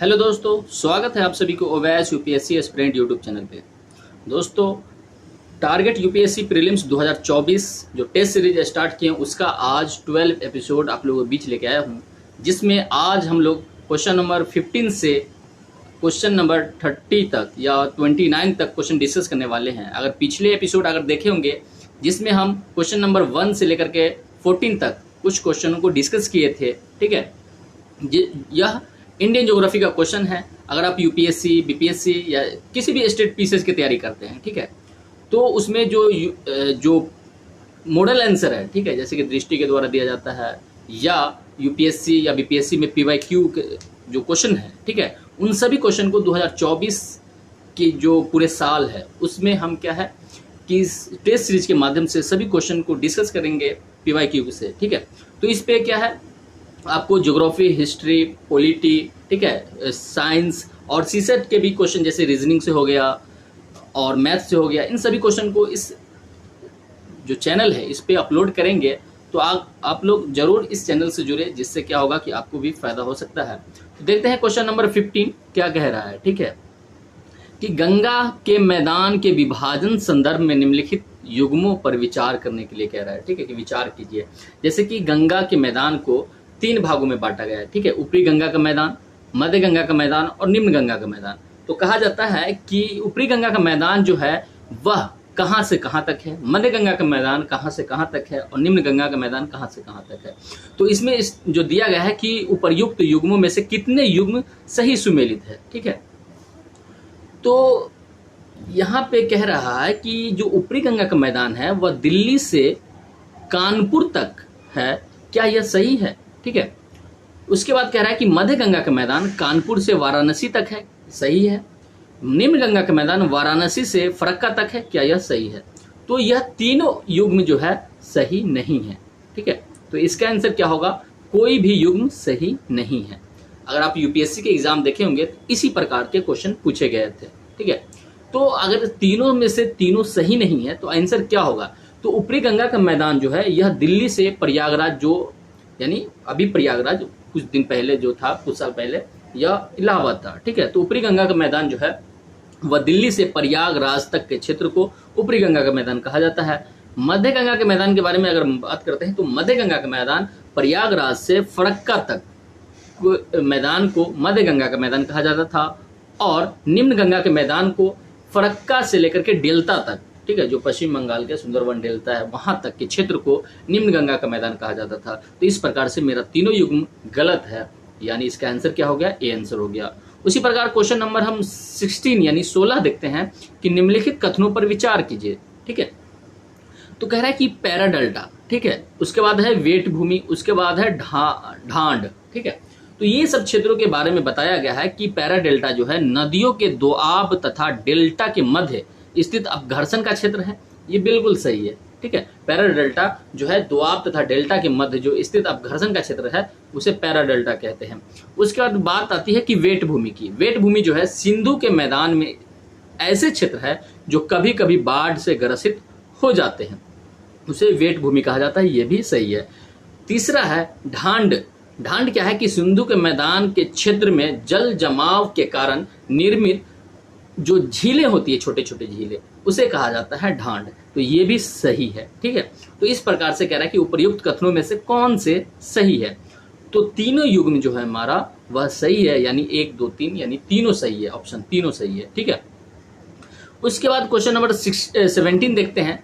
Hello दोस्तों, स्वागत है आप सभी को Owais UPSC aspirant YouTube channel पे। दोस्तों, टारगेट यूपीएससी प्रीलिम्स 2024 जो टेस्ट सीरीज स्टार्ट किए हैं उसका आज 12 एपिसोड आप लोगों के बीच लेके आया हूँ, जिसमें आज हम लोग क्वेश्चन नंबर 15 से क्वेश्चन नंबर 30 तक या 29 तक क्वेश्चन डिस्कस करने वाले हैं। अगर पिछले एपिसोड अगर देखे होंगे जिसमें हम क्वेश्चन नंबर 1 से लेकर के 14 तक कुछ क्वेश्चनों को डिस्कस किए थे, ठीक है। यह इंडियन ज्योग्राफी का क्वेश्चन है। अगर आप यूपीएससी, बीपीएससी या किसी भी स्टेट पीसीएस की तैयारी करते हैं, ठीक है, तो उसमें जो मॉडल आंसर है, ठीक है, जैसे कि दृष्टि के द्वारा दिया जाता है या यूपीएससी या बीपीएससी में पीवाईक्यू जो क्वेश्चन है, ठीक है, उन सभी क्वेश्चन को 2024 की जो पूरे साल है उसमें हम क्या है कि टेस्ट सीरीज के माध्यम से सभी क्वेश्चन को डिस्कस करेंगे पीवाईक्यू से, ठीक है। तो इस पे क्या है, आपको ज्योग्राफी, हिस्ट्री, पॉलिटी, ठीक है, साइंस और सीसेट के भी क्वेश्चन जैसे रीजनिंग से हो गया और मैथ से हो गया, इन सभी क्वेश्चन को इस जो चैनल है इस पे अपलोड करेंगे। तो आप लोग जरूर इस चैनल से जुड़े, जिससे क्या होगा कि आपको भी फायदा हो सकता है। तो देखते हैं क्वेश्चन नंबर 15 क्या कह रहा है, ठीक है, कि गंगा के मैदान के विभाजन संदर्भ में निम्नलिखित युग्मों पर विचार करने के लिए कह रहा है, ठीक है, कि विचार कीजिए। जैसे कि गंगा के मैदान को 3 भागों में बांटा गया है, ठीक है, ऊपरी गंगा का मैदान, मध्य गंगा का मैदान और निम्न गंगा का मैदान। तो कहा जाता है कि ऊपरी गंगा का मैदान जो है वह कहां से कहां तक है, मध्य गंगा का मैदान कहां से कहां तक है और निम्न गंगा का मैदान कहां से कहां तक है। तो इसमें जो दिया गया है कि उपर्युक्त युग्मों में से कितने युग्म सही सुमेलित है, ठीक है। तो यहाँ पे कह रहा है कि जो ऊपरी गंगा का मैदान है वह दिल्ली से कानपुर तक है, क्या यह सही है, ठीक है। उसके बाद कह रहा है कि मध्य गंगा का मैदान कानपुर से वाराणसी तक है, सही है। निम्न गंगा का मैदान वाराणसी से फरक्का तक है, क्या यह सही है। तो यह तीनों युग्म जो है सही नहीं है, ठीक है। तो इसका आंसर क्या होगा, कोई भी युग्म सही नहीं है। अगर आप यूपीएससी के एग्जाम देखे होंगे तो इसी प्रकार के क्वेश्चन पूछे गए थे, ठीक है। तो अगर तीनों में से तीनों सही नहीं है तो आंसर क्या होगा, तो ऊपरी गंगा का मैदान जो है यह दिल्ली से प्रयागराज, जो यानी अभी प्रयागराज कुछ दिन पहले जो था, कुछ साल पहले, यह इलाहाबाद था, ठीक है। तो ऊपरी गंगा का मैदान जो है वह दिल्ली से प्रयागराज तक के क्षेत्र को ऊपरी गंगा का मैदान कहा जाता है। मध्य गंगा के मैदान के बारे में अगर बात करते हैं तो मध्य गंगा का मैदान प्रयागराज से फरक्का तक मैदान को मध्य गंगा का मैदान कहा जाता था और निम्न गंगा के मैदान को फरक्का से लेकर के डेल्टा तक, ठीक है, जो पश्चिम बंगाल के सुंदरवन डेल्टा है वहां तक के क्षेत्र को निम्न गंगा का मैदान कहा जाता था। तो इस प्रकार से मेरा तीनों युग्म गलत है, यानी इसका आंसर क्या हो गया, ए आंसर हो गया। उसी प्रकार क्वेश्चन नंबर हम 16 यानी 16 देखते हैं कि निम्नलिखित कथनों पर विचार कीजिए, ठीक है। तो कह रहा है कि पैरा डेल्टा, ठीक है, उसके बाद है वेट भूमि, उसके बाद है ढांड, ठीक है। तो ये सब क्षेत्रों के बारे में बताया गया है कि पैरा डेल्टा जो है नदियों के दोआब तथा डेल्टा के मध्य स्थित अपघर्षण का क्षेत्र है, ये बिल्कुल सही है, ठीक है। पैरा डेल्टा जो है दोआब तथा डेल्टा के मध्य जो स्थित अपघर्षण का क्षेत्र है उसे पैरा डेल्टा कहते हैं। उसके बाद बात आती है कि वेट भूमि की। वेट भूमि जो है सिंधु के मैदान में ऐसे क्षेत्र है जो कभी कभी बाढ़ से ग्रसित हो जाते हैं, उसे वेट भूमि कहा जाता है, ये भी सही है। तीसरा है ढांड। ढांड क्या है कि सिंधु के मैदान के क्षेत्र में जल जमाव के कारण निर्मित जो झीलें होती है, छोटे छोटे झीलें, उसे कहा जाता है ढांड। तो ये भी सही है, ठीक है। तो इस प्रकार से कह रहा है कि उपर्युक्त कथनों में से कौन से सही है। तो तीनों युग्म जो है हमारा वह सही है, यानी 1, 2, 3 यानी तीनों सही है, ऑप्शन तीनों सही है, ठीक है। उसके बाद क्वेश्चन नंबर 17 देखते हैं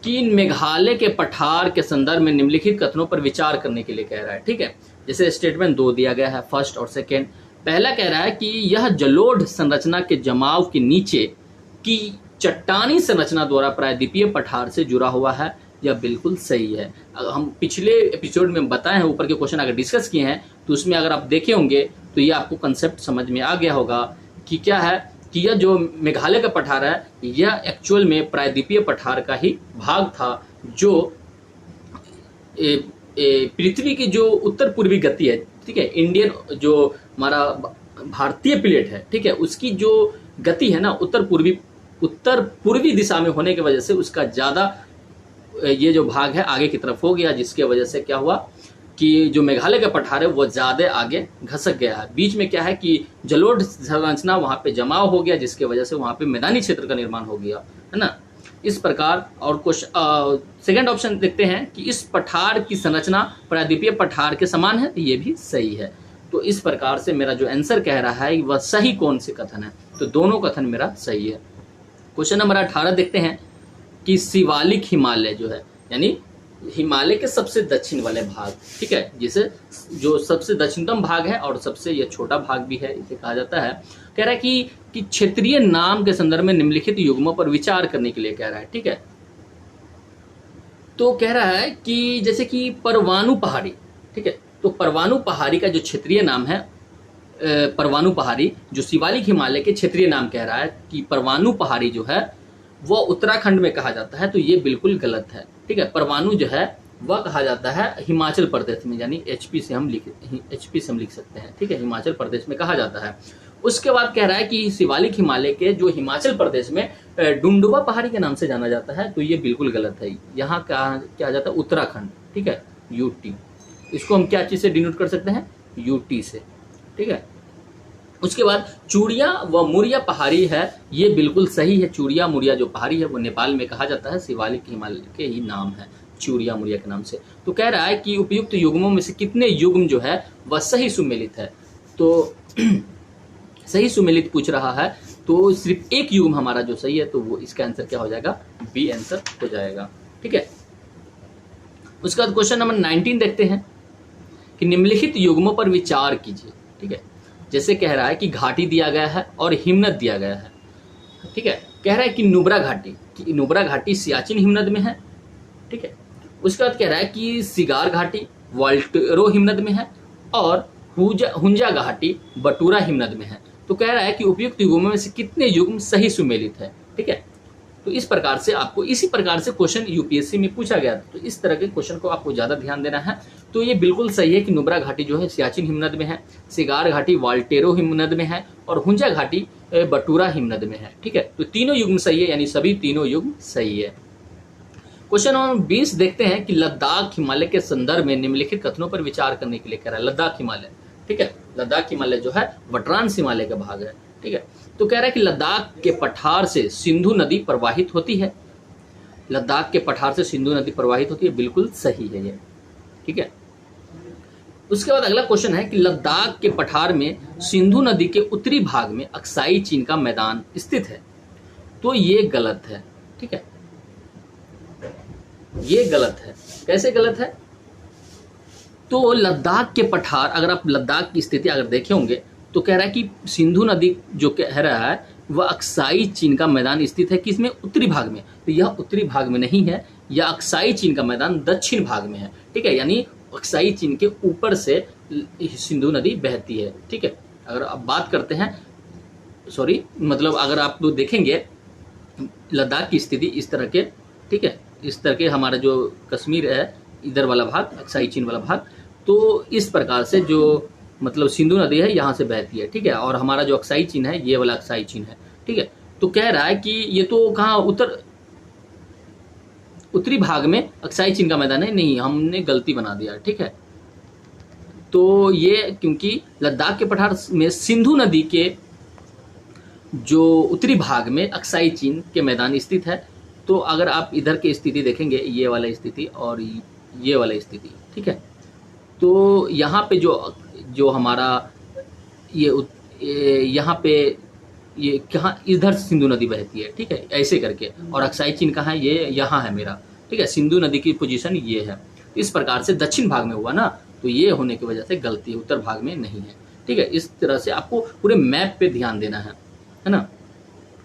कि मेघालय के पठार के संदर्भ में निम्नलिखित कथनों पर विचार करने के लिए कह रहा है, ठीक है। जैसे स्टेटमेंट 2 दिया गया है, फर्स्ट और सेकेंड। पहला कह रहा है कि यह जलोढ़ संरचना के जमाव के नीचे की चट्टानी संरचना द्वारा प्रायद्वीपीय पठार से जुड़ा हुआ है, यह बिल्कुल सही है। हम पिछले एपिसोड में बताए हैं, ऊपर के क्वेश्चन अगर डिस्कस किए हैं तो उसमें अगर आप देखे होंगे तो ये आपको कंसेप्ट समझ में आ गया होगा कि क्या है कि यह जो मेघालय का पठार है यह एक्चुअल में प्रायद्वीपीय पठार का ही भाग था, जो पृथ्वी की जो उत्तर पूर्वी गति है, ठीक है, इंडियन जो हमारा भारतीय प्लेट है, ठीक है, उसकी जो गति है ना उत्तर पूर्वी दिशा में होने की वजह से उसका ज्यादा ये जो भाग है आगे की तरफ हो गया, जिसके वजह से क्या हुआ कि जो मेघालय का पठार है वो ज़्यादा आगे घसक गया है। बीच में क्या है कि जलोढ़ संरचना वहाँ पे जमाव हो गया, जिसके वजह से वहाँ पे मैदानी क्षेत्र का निर्माण हो गया, है ना। इस प्रकार, और कुछ सेकंड ऑप्शन देखते हैं कि इस पठार की संरचना प्रायद्वीपीय पठार के समान है, तो ये भी सही है। तो इस प्रकार से मेरा जो आंसर कह रहा है वह सही कौन से कथन है, तो दोनों कथन मेरा सही है। क्वेश्चन नंबर 18 देखते हैं कि शिवालिक हिमालय जो है, यानी हिमालय के सबसे दक्षिण वाले भाग, ठीक है, जिसे जो सबसे दक्षिणतम भाग है और सबसे यह छोटा भाग भी है, इसे कहा जाता है। कह रहा है कि क्षेत्रीय नाम के संदर्भ में निम्नलिखित युग्मों पर विचार करने के लिए कह रहा है, ठीक है। तो कह रहा है कि जैसे कि परवाणु पहाड़ी, ठीक है, तो परवाणु पहाड़ी का जो क्षेत्रीय नाम है, परवाणु पहाड़ी जो शिवालिक हिमालय के क्षेत्रीय नाम कह रहा है कि परवाणु पहाड़ी जो है वो उत्तराखंड में कहा जाता है, तो ये बिल्कुल गलत है, ठीक है। परवाणु जो है वह कहा जाता है हिमाचल प्रदेश में, यानी एचपी से हम लिख सकते हैं, ठीक है, हिमाचल प्रदेश में कहा जाता है। उसके बाद कह रहा है कि शिवालिक हिमालय के जो हिमाचल प्रदेश में डुंडुवा पहाड़ी के नाम से जाना जाता है, तो ये बिल्कुल गलत है। यहाँ क्या जाता है उत्तराखंड, ठीक है, यूटी। इसको हम क्या चीज से डिनोट कर सकते हैं, यूटी से, ठीक है। उसके बाद चूड़िया व मुरिया पहाड़ी है, ये बिल्कुल सही है। चूड़िया मुरिया जो पहाड़ी है वो नेपाल में कहा जाता है, शिवालिक हिमालय के ही नाम है, चूड़िया मुरिया के नाम से। तो कह रहा है कि उपयुक्त युग्मों में से कितने युग्म जो है वह सही सुमेलित है, तो सही सुमेलित पूछ रहा है, तो सिर्फ एक युग्म हमारा जो सही है, तो वो इसका आंसर क्या हो जाएगा, बी आंसर हो जाएगा, ठीक है। उसके बाद क्वेश्चन नंबर 19 देखते हैं कि निम्नलिखित युग्मों पर विचार कीजिए, ठीक है। जैसे कह रहा है कि घाटी दिया गया है और हिमनद दिया गया है, ठीक है। कह रहा है कि नुब्रा घाटी सियाचिन हिमनद में है, ठीक है। उसके बाद कह रहा है कि सिगार घाटी वाल्टेरो हिमनद में है और हुंजा घाटी बटूरा हिमनद में है। तो कह रहा है कि उपयुक्त युग्मों में से कितने युग्म सही सुमेलित है, ठीक है। तो इस प्रकार से आपको इसी प्रकार से क्वेश्चन यूपीएससी में पूछा गया, तो इस तरह के क्वेश्चन को आपको ज्यादा ध्यान देना है। तो ये बिल्कुल सही है कि नुब्रा घाटी जो है सियाचिन हिमनद में है, सिगार घाटी वाल्टेरो हिमनद में है और हुंजा घाटी बटूरा हिमनद में है, ठीक है। तो तीनों युग्म सही है, यानी सभी तीनों युग्म सही है। क्वेश्चन नंबर 20 देखते हैं कि लद्दाख हिमालय के संदर्भ में निम्नलिखित कथनों पर विचार करने के लिए कह रहा है। लद्दाख हिमालय, ठीक है, लद्दाख हिमालय जो है वट्रांस हिमालय का भाग है, ठीक है। तो कह रहा है कि लद्दाख के पठार से सिंधु नदी प्रवाहित होती है, लद्दाख के पठार से सिंधु नदी प्रवाहित होती है, बिल्कुल सही है ये, ठीक है। उसके बाद अगला क्वेश्चन है कि लद्दाख के पठार में सिंधु नदी के उत्तरी भाग में अक्साई चीन का मैदान स्थित है, तो ये गलत है, ठीक है, ये गलत है। कैसे गलत है, तो लद्दाख के पठार, अगर आप लद्दाख की स्थिति अगर देखे होंगे तो कह रहा है कि सिंधु नदी जो कह रहा है वह अक्साई चीन का मैदान स्थित है किसमें, उत्तरी भाग में, तो यह उत्तरी भाग में नहीं है, यह अक्साई चीन का मैदान दक्षिण भाग में है, ठीक है। यानी अक्साई चीन के ऊपर से सिंधु नदी बहती है, ठीक है। अगर आप बात करते हैं, मतलब अगर आप लोग देखेंगे लद्दाख की स्थिति इस तरह के, ठीक है, इस तरह के हमारा जो कश्मीर है इधर वाला भाग, अक्साई चीन वाला भाग, तो इस प्रकार से जो मतलब सिंधु नदी है यहाँ से बहती है, ठीक है। और हमारा जो अक्साई चीन है ये वाला अक्साई चीन है, ठीक है। तो कह रहा है कि ये तो कहाँ उत्तरी भाग में अक्साई चीन का मैदान है, नहीं, हमने गलती बना दिया, ठीक है। तो ये क्योंकि लद्दाख के पठार में सिंधु नदी के जो उत्तरी भाग में अक्साई चीन के मैदान स्थित है, तो अगर आप इधर की स्थिति देखेंगे, ये वाला स्थिति और ये वाला स्थिति, ठीक है, तो यहाँ पे जो हमारा ये यहाँ पे ये कहाँ इधर सिंधु नदी बहती है, ठीक है, ऐसे करके, और अक्साई चीन कहाँ है, ये यहाँ है मेरा, ठीक है, सिंधु नदी की पोजीशन ये है। इस प्रकार से दक्षिण भाग में हुआ ना, तो ये होने की वजह से गलती है, उत्तर भाग में नहीं है, ठीक है। इस तरह से आपको पूरे मैप पे ध्यान देना है ना।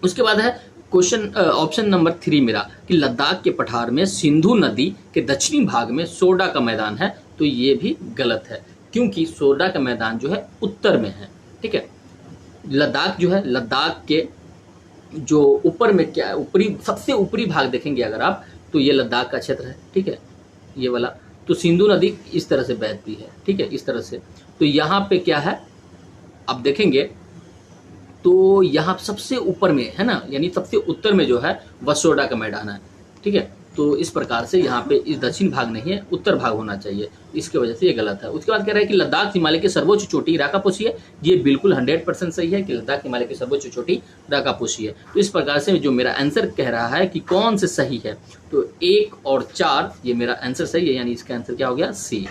उसके बाद है क्वेश्चन ऑप्शन नंबर 3 मेरा कि लद्दाख के पठार में सिंधु नदी के दक्षिणी भाग में सोडा का मैदान है, तो ये भी गलत है, क्योंकि सोडा का मैदान जो है उत्तर में है, ठीक है। लद्दाख जो है, लद्दाख के जो ऊपर में क्या है, ऊपरी सबसे ऊपरी भाग देखेंगे अगर आप, तो ये लद्दाख का क्षेत्र है, ठीक है, ये वाला। तो सिंधु नदी इस तरह से बहती है, ठीक है, इस तरह से। तो यहाँ पे क्या है, आप देखेंगे तो यहाँ सबसे ऊपर में है ना, यानी सबसे उत्तर में जो है वह सोडा का मैदान है, ठीक है। तो इस प्रकार से यहाँ पे इस दक्षिण भाग नहीं है, उत्तर भाग होना चाहिए, इसकी वजह से ये गलत है। उसके बाद कह रहा है कि लद्दाख हिमालय की सर्वोच्च चोटी राकापोशी है। ये बिल्कुल 100% सही है कि लद्दाख हिमालय की सर्वोच्च चोटी राकापोशी है। तो इस प्रकार से जो मेरा आंसर कह रहा है कि कौन से सही है, तो 1 और 4 ये मेरा आंसर सही है, यानी इसका आंसर क्या हो गया, सी।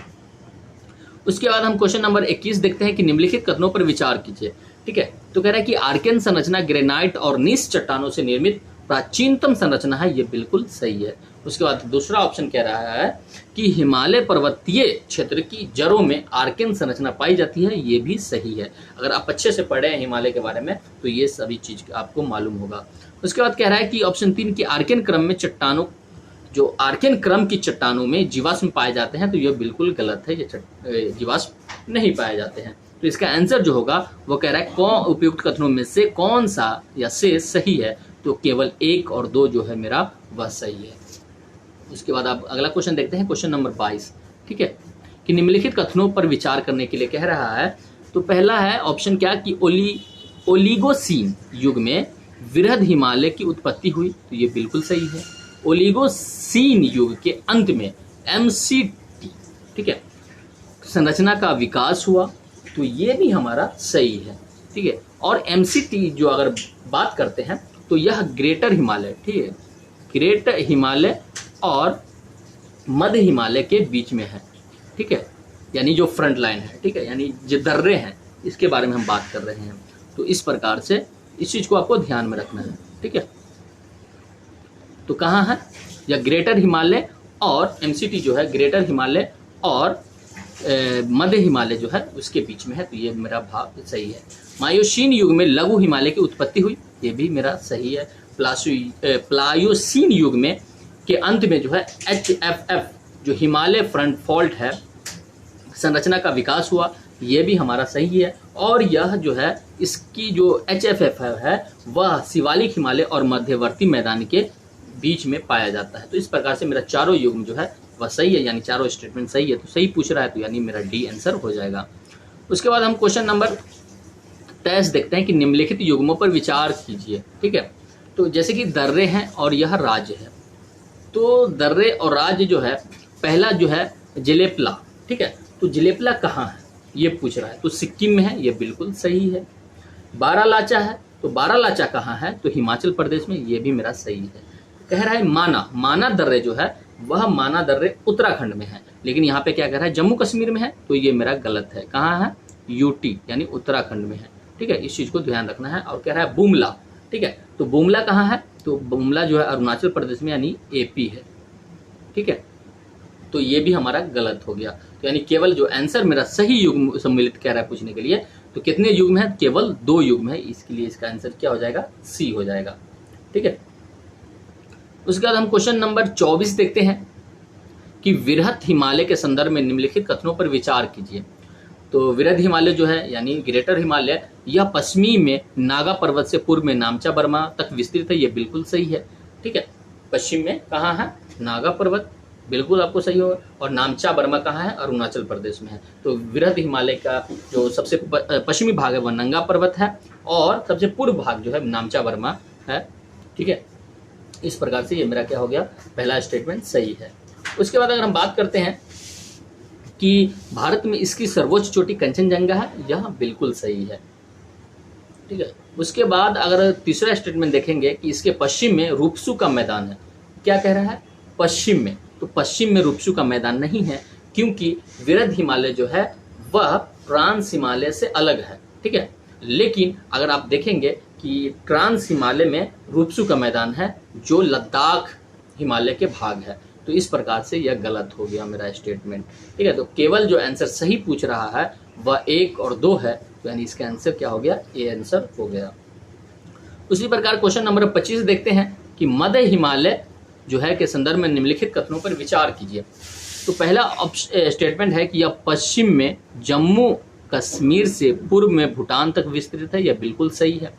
उसके बाद हम क्वेश्चन नंबर 21 देखते हैं कि निम्नलिखित कथनों पर विचार कीजिए। ठीक है, तो कह रहा है कि आर्कियन संरचना ग्रेनाइट और नीस चट्टानों से निर्मित प्राचीनतम संरचना है। ये बिल्कुल सही है। उसके बाद दूसरा ऑप्शन कह रहा है कि हिमालय पर्वतीय क्षेत्र की जड़ों में आर्कियन संरचना पाई जाती है। ये भी सही है। अगर आप अच्छे से पढ़े हैं हिमालय के बारे में तो ये सभी चीज आपको मालूम होगा। उसके बाद कह रहा है कि ऑप्शन 3 की आर्कियन क्रम में चट्टानों, जो आर्कियन क्रम की चट्टानों में जीवाश्म पाए जाते हैं, तो यह बिल्कुल गलत है। ये जीवाश्म नहीं पाए जाते हैं। तो इसका आंसर जो होगा वो कह रहा है कौन उपयुक्त कथनों में से कौन सा या से सही है, तो केवल 1 और 2 जो है मेरा वह सही है। उसके बाद आप अगला क्वेश्चन देखते हैं, क्वेश्चन नंबर 22। ठीक है, कि निम्नलिखित कथनों पर विचार करने के लिए कह रहा है। तो पहला है ऑप्शन क्या कि ओलिगोसीन युग में वृहद हिमालय की उत्पत्ति हुई, तो ये बिल्कुल सही है। ओलिगोसीन युग के अंत में MCT, ठीक है, संरचना का विकास हुआ, तो ये भी हमारा सही है। ठीक है, और MCT जो अगर बात करते हैं तो यह ग्रेटर हिमालय, ठीक है, ग्रेटर हिमालय और मध्य हिमालय के बीच में है। ठीक है, यानी जो फ्रंट लाइन है, ठीक है, यानी जो दर्रे हैं, इसके बारे में हम बात कर रहे हैं। तो इस प्रकार से इस चीज को आपको ध्यान में रखना है। ठीक है, तो कहाँ है, या ग्रेटर हिमालय और MCT जो है ग्रेटर हिमालय और मध्य हिमालय जो है उसके बीच में है, तो ये मेरा भाग सही है। मायोसीन युग में लघु हिमालय की उत्पत्ति हुई, ये भी मेरा सही है। प्लायोसीन युग में के अंत में जो है HFF जो हिमालय फ्रंट फॉल्ट है, संरचना का विकास हुआ, ये भी हमारा सही है। और यह जो है इसकी जो HFF है वह शिवालिक हिमालय और मध्यवर्ती मैदान के बीच में पाया जाता है। तो इस प्रकार से मेरा चारों युग्म जो है वह सही है, यानी चारों स्टेटमेंट सही है। तो सही पूछ रहा है तो यानी मेरा डी आंसर हो जाएगा। उसके बाद हम क्वेश्चन नंबर 23 देखते हैं कि निम्नलिखित युग्मों पर विचार कीजिए। ठीक है, तो जैसे कि दर्रे हैं और यह राज्य है, तो दर्रे और राज्य जो है, पहला जो है जिलेपला, ठीक है, तो जिलेपला कहाँ है ये पूछ रहा है, तो सिक्किम में है, ये बिल्कुल सही है। बारालाचा है, तो बारालाचा कहाँ है, तो हिमाचल प्रदेश में, ये भी मेरा सही है। कह रहा है माना दर्रे जो है वह माना दर्रे उत्तराखंड में है, लेकिन यहाँ पे क्या कह रहा है जम्मू कश्मीर में है, तो ये मेरा गलत है। कहाँ है, यूटी यानी उत्तराखंड में है। ठीक है, इस चीज को ध्यान रखना है। और कह रहा है बुमला, ठीक है, तो बुमला कहाँ है, तो बुमला जो है अरुणाचल प्रदेश में यानी AP है। ठीक है, तो ये भी हमारा गलत हो गया। तो यानी केवल जो आंसर मेरा सही युग्म सम्मिलित कह रहा है पूछने के लिए, तो कितने युग्म है, केवल 2 युग्म है, इसके लिए इसका आंसर क्या हो जाएगा, C हो जाएगा। ठीक है, उसके बाद हम क्वेश्चन नंबर 24 देखते हैं कि वृहद हिमालय के संदर्भ में निम्नलिखित कथनों पर विचार कीजिए। तो वृहद हिमालय जो है यानी ग्रेटर हिमालय, यह पश्चिमी में नागा पर्वत से पूर्व में नामचा बर्मा तक विस्तृत है, ये बिल्कुल सही है। ठीक है, पश्चिम में कहाँ है, नागा पर्वत, बिल्कुल आपको सही होगा। और नामचा बर्मा कहाँ है, अरुणाचल प्रदेश में है। तो वृहद हिमालय का जो सबसे पश्चिमी भाग है वह नंगा पर्वत है, और सबसे पूर्व भाग जो है नामचा बर्मा है। ठीक है, इस प्रकार से ये मेरा क्या हो गया, पहला स्टेटमेंट सही है। उसके बाद अगर हम बात करते हैं कि भारत में इसकी सर्वोच्च चोटी कंचनजंगा है, यह बिल्कुल सही है। ठीक है, उसके बाद अगर तीसरा स्टेटमेंट देखेंगे कि इसके पश्चिम में रूपसू का मैदान है, क्या कह रहा है, पश्चिम में, तो पश्चिम में रूपसू का मैदान नहीं है, क्योंकि वृहद हिमालय जो है वह ट्रांस हिमालय से अलग है। ठीक है, लेकिन अगर आप देखेंगे कि ट्रांस हिमालय में रूपसू का मैदान है जो लद्दाख हिमालय के भाग है, तो इस प्रकार से यह गलत हो गया मेरा स्टेटमेंट। ठीक है, तो केवल जो आंसर सही पूछ रहा है वह 1 और 2 है, तो यानी इसका आंसर क्या हो गया, ए आंसर हो गया। उसी प्रकार क्वेश्चन नंबर 25 देखते हैं कि मध्य हिमालय जो है के संदर्भ में निम्नलिखित कथनों पर विचार कीजिए। तो पहला स्टेटमेंट है कि यह पश्चिम में जम्मू कश्मीर से पूर्व में भूटान तक विस्तृत है, यह बिल्कुल सही है।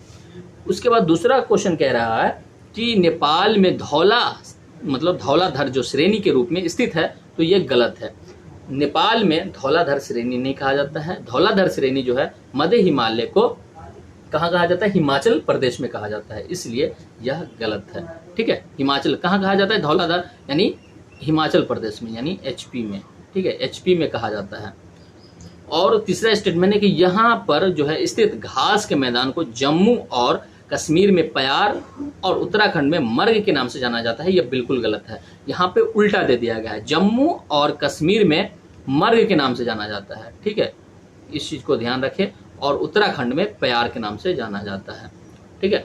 उसके बाद दूसरा क्वेश्चन कह रहा है कि नेपाल में धौलाधर जो श्रेणी के रूप में स्थित है, तो यह गलत है। नेपाल में धौलाधर श्रेणी नहीं कहा जाता है। धौलाधर श्रेणी जो है मध्य हिमालय को कहाँ कहा जाता है? हिमाचल प्रदेश में कहा जाता है, इसलिए यह गलत है। ठीक है, हिमाचल कहाँ कहा जाता है? धौलाधार यानी हिमाचल प्रदेश में, यानी एचपी में। ठीक है, एचपी में कहा जाता है। और तीसरा स्टेटमेंट है कि यहाँ पर जो है स्थित घास के मैदान को जम्मू और कश्मीर में प्यार और उत्तराखंड में मर्ग के नाम से जाना जाता है। यह बिल्कुल गलत है, यहाँ पे उल्टा दे दिया गया है, जम्मू और कश्मीर में मर्ग के नाम से जाना जाता है। ठीक है, इस चीज को ध्यान रखें, और उत्तराखंड में प्यार के नाम से जाना जाता है। ठीक है,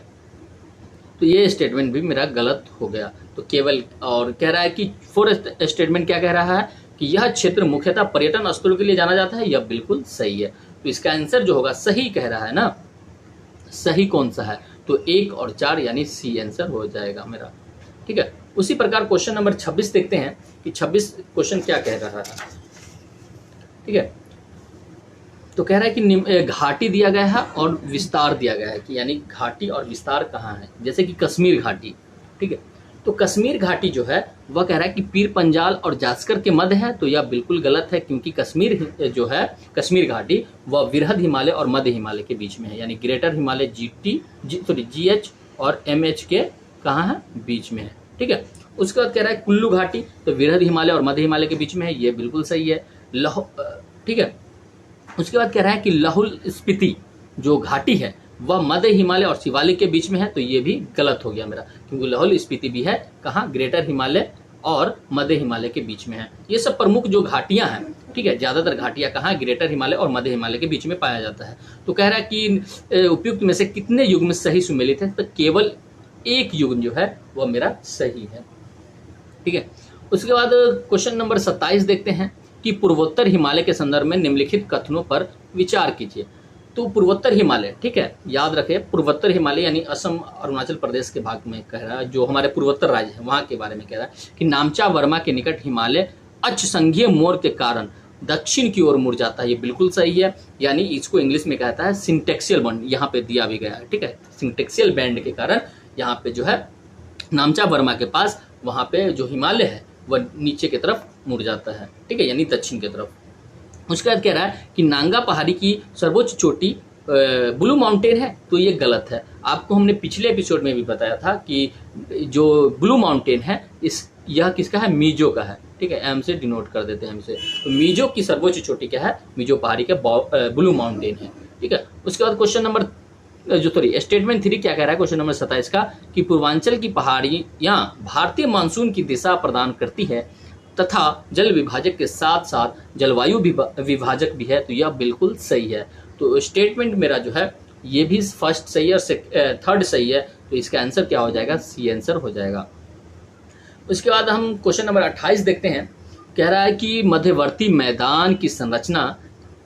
तो ये स्टेटमेंट भी मेरा गलत हो गया। तो केवल, और कह रहा है कि फोर्थ स्टेटमेंट क्या कह रहा है कि यह क्षेत्र मुख्यतः पर्यटन स्थलों के लिए जाना जाता है। यह बिल्कुल सही है, तो इसका आंसर जो होगा सही कह रहा है ना। सही कौन सा है? तो 1 और 4 यानी सी आंसर हो जाएगा मेरा। ठीक है, उसी प्रकार क्वेश्चन नंबर 26 देखते हैं कि 26 क्वेश्चन क्या कह रहा है। ठीक है, तो कह रहा है कि घाटी दिया गया है और विस्तार दिया गया है, कि यानी घाटी और विस्तार कहाँ है, जैसे कि कश्मीर घाटी। ठीक है, तो कश्मीर घाटी जो है वह कह रहा है कि पीर पंजाल और जास्कर के मध्य है। तो यह बिल्कुल गलत है, क्योंकि कश्मीर जो है, कश्मीर घाटी वह वृहद हिमालय और मध्य हिमालय के बीच में है, यानी ग्रेटर हिमालय GH और MH के कहाँ है? बीच में है। ठीक है, उसके बाद कह रहा है कुल्लू घाटी, तो वृहद हिमालय और मध्य हिमालय के बीच में है, ये बिल्कुल सही है। ठीक है, उसके बाद कह रहा है कि लाहौल स्पीति जो घाटी है वह मध्य हिमालय और शिवालिक के बीच में है। तो ये भी गलत हो गया मेरा, क्योंकि लाहौल स्पीति भी है कहाँ? ग्रेटर हिमालय और मध्य हिमालय के बीच में है। ये सब प्रमुख जो घाटियां हैं, ठीक है, ज्यादातर घाटियां कहाँ? ग्रेटर हिमालय और मध्य हिमालय के बीच में पाया जाता है। तो कह रहा है कि उपयुक्त में से कितने युग्म सही सुमेलित है? तो केवल एक युग्म जो है वह मेरा सही है। ठीक है, उसके बाद क्वेश्चन नंबर 27 देखते हैं कि पूर्वोत्तर हिमालय के संदर्भ में निम्नलिखित कथनों पर विचार कीजिए। तो पूर्वोत्तर हिमालय, ठीक है, याद रखें, पूर्वोत्तर हिमालय यानी असम अरुणाचल प्रदेश के भाग में कह रहा है, जो हमारे पूर्वोत्तर राज्य है वहां के बारे में कह रहा है कि नामचा वर्मा के निकट हिमालय अक्ष संघीय मोड़ के कारण दक्षिण की ओर मुड़ जाता है। ये बिल्कुल सही है, यानी इसको इंग्लिश में कहता है सिंटेक्सियल बैंड, यहाँ पे दिया भी गया है। ठीक है, सिंटेक्सियल बैंड के कारण यहाँ पे जो है नामचा वर्मा के पास वहां पे जो हिमालय है वह नीचे की तरफ मुड़ जाता है। ठीक है, यानी दक्षिण की तरफ। उसके बाद कह रहा है कि नांगा पहाड़ी की सर्वोच्च चोटी ब्लू माउंटेन है। तो ये गलत है, आपको हमने पिछले एपिसोड में भी बताया था कि जो ब्लू माउंटेन है यह किसका है? मीजो का है। ठीक है, एम से डिनोट कर देते हैं हम इसे। तो मीजो की सर्वोच्च चोटी क्या है? मीजो पहाड़ी का ब्लू माउंटेन है। ठीक है, उसके बाद क्वेश्चन नंबर स्टेटमेंट 3 क्या कह रहा है क्वेश्चन नंबर 27 का कि पूर्वांचल की पहाड़ियां भारतीय मानसून की दिशा प्रदान करती है तथा जल विभाजक के साथ साथ जलवायु विभाजक भी है। तो यह बिल्कुल सही है। तो स्टेटमेंट मेरा जो है ये भी फर्स्ट सही है और थर्ड सही है। तो इसका आंसर क्या हो जाएगा? सी आंसर हो जाएगा। उसके बाद हम क्वेश्चन नंबर 28 देखते हैं। कह रहा है कि मध्यवर्ती मैदान की संरचना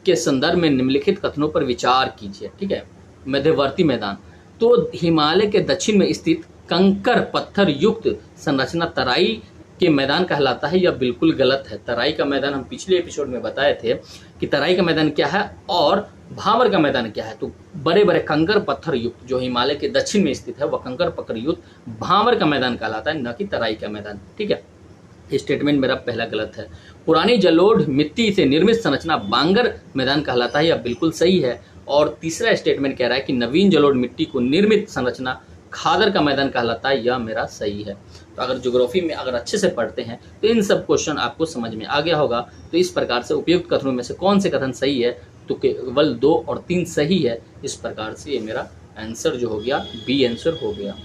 के संदर्भ में निम्नलिखित कथनों पर विचार कीजिए। ठीक है, मध्यवर्ती मैदान, तो हिमालय के दक्षिण में स्थित कंकर पत्थर युक्त संरचना तराई के मैदान कहलाता है। यह बिल्कुल गलत है। तराई का मैदान हम पिछले एपिसोड में बताए थे कि तराई का मैदान क्या है और भावर का मैदान क्या है। तो बड़े बड़े कंकर पत्थर युक्त जो हिमालय के दक्षिण में स्थित है वह कंकर पत्थर युक्त भावर का मैदान कहलाता है, न कि तराई का मैदान। ठीक है, स्टेटमेंट मेरा पहला गलत है। पुरानी जलोढ़ मिट्टी से निर्मित संरचना बांगर मैदान कहलाता है। यह बिल्कुल सही है। और तीसरा स्टेटमेंट कह रहा है कि नवीन जलोढ़ मिट्टी को निर्मित संरचना खादर का मैदान कहलाता है। यह मेरा सही है। तो अगर ज्योग्राफी में अगर अच्छे से पढ़ते हैं तो इन सब क्वेश्चन आपको समझ में आ गया होगा। तो इस प्रकार से उपयुक्त कथनों में से कौन से कथन सही है? तो केवल 2 और 3 सही है। इस प्रकार से ये मेरा आंसर जो हो गया बी आंसर हो गया।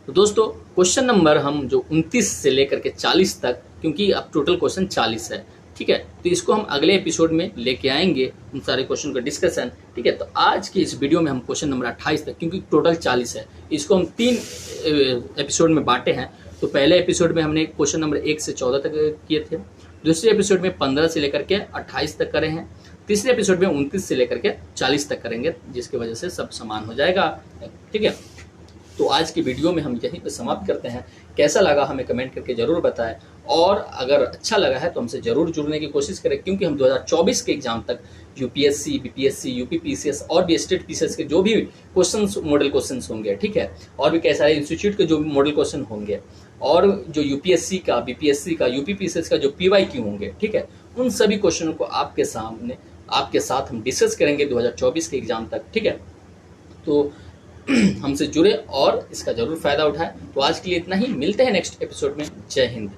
तो दोस्तों क्वेश्चन नंबर हम जो 29 से लेकर के 40 तक, क्योंकि अब टोटल क्वेश्चन 40 है, ठीक है, तो इसको हम अगले एपिसोड में लेके आएंगे उन सारे क्वेश्चन का डिस्कशन। ठीक है, तो आज की इस वीडियो में हम क्वेश्चन नंबर 28 तक, क्योंकि टोटल 40 है, इसको हम 3 एपिसोड में बांटे हैं। तो पहले एपिसोड में हमने क्वेश्चन नंबर 1 से 14 तक किए थे, दूसरे एपिसोड में 15 से लेकर के 28 तक करे हैं, तीसरे एपिसोड में 29 से लेकर के 40 तक करेंगे, जिसकी वजह से सब समान हो जाएगा। ठीक है, तो आज की वीडियो में हम यहीं पे समाप्त करते हैं। कैसा लगा हमें कमेंट करके जरूर बताएं, और अगर अच्छा लगा है तो हमसे जरूर जुड़ने की कोशिश करें, क्योंकि हम 2024 के एग्जाम तक यूपीएससी, बीपीएससी, यूपीपीसीएस और भी स्टेट पीसीएस के जो भी क्वेश्चंस, मॉडल क्वेश्चंस होंगे, ठीक है, और भी कई सारे इंस्टीट्यूट के जो भी मॉडल क्वेश्चन होंगे, और जो यूपीएससी का, बीपीएससी का, यूपीपीसीएस का जो पीवाईक्यू होंगे, ठीक है, उन सभी क्वेश्चनों को आपके सामने, आपके साथ हम डिस्कस करेंगे 2024 के एग्जाम तक। ठीक है, तो हमसे जुड़े और इसका ज़रूर फ़ायदा उठाएं। तो आज के लिए इतना ही, मिलते हैं नेक्स्ट एपिसोड में। जय हिंद।